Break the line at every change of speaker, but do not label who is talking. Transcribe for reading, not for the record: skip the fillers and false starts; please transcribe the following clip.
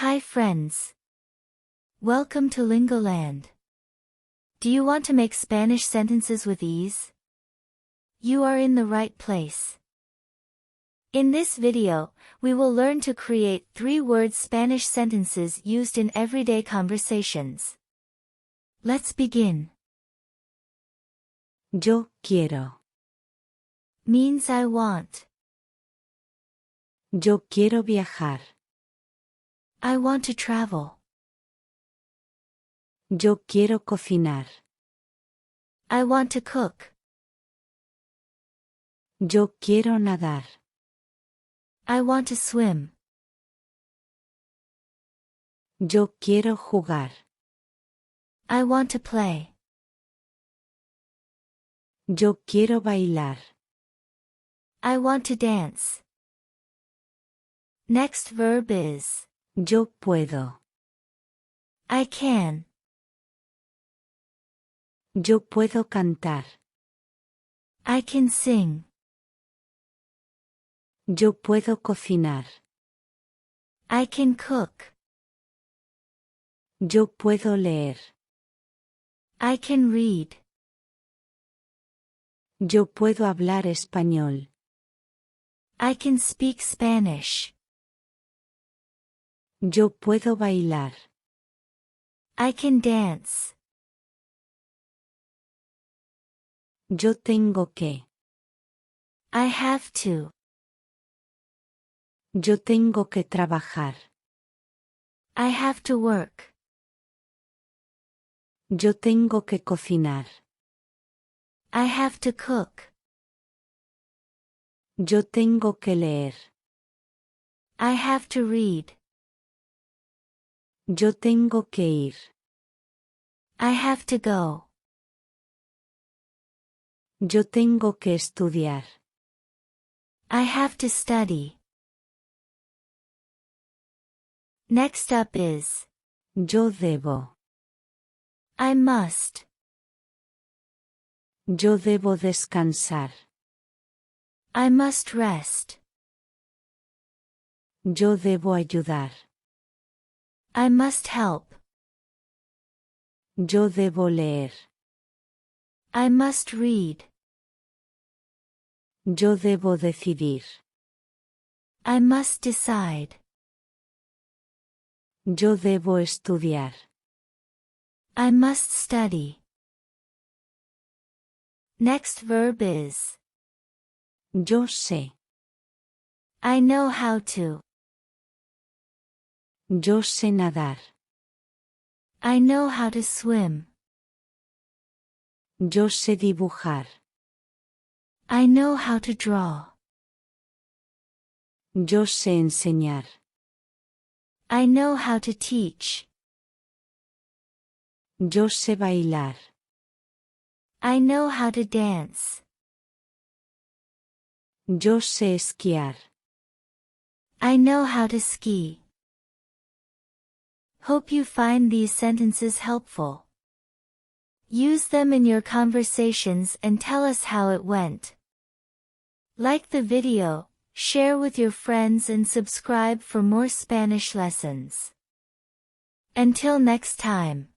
Hi friends. Welcome to Lingoland. Do you want to make Spanish sentences with ease? You are in the right place. In this video, we will learn to create 3-word Spanish sentences used in everyday conversations. Let's begin.
Yo quiero.
Means I want.
Yo quiero viajar.
I want to travel.
Yo quiero cocinar.
I want to cook.
Yo quiero nadar.
I want to swim.
Yo quiero jugar.
I want to play.
Yo quiero bailar.
I want to dance. Next verb is
Yo puedo.
I can.
Yo puedo cantar.
I can sing.
Yo puedo cocinar.
I can cook.
Yo puedo leer.
I can read.
Yo puedo hablar español.
I can speak Spanish.
Yo puedo bailar.
I can dance.
Yo tengo que.
I have to.
Yo tengo que trabajar.
I have to work.
Yo tengo que cocinar.
I have to cook.
Yo tengo que leer.
I have to read.
Yo tengo que ir.
I have to go.
Yo tengo que estudiar.
I have to study. Next up is
Yo debo.
I must.
Yo debo descansar.
I must rest.
Yo debo ayudar.
I must help.
Yo debo leer.
I must read.
Yo debo decidir.
I must decide.
Yo debo estudiar.
I must study. Next verb is
Yo sé.
I know how to.
Yo sé nadar.
I know how to swim.
Yo sé dibujar.
I know how to draw.
Yo sé enseñar.
I know how to teach.
Yo sé bailar.
I know how to dance.
Yo sé esquiar.
I know how to ski. Hope you find these sentences helpful. Use them in your conversations and tell us how it went. Like the video, share with your friends and subscribe for more Spanish lessons. Until next time.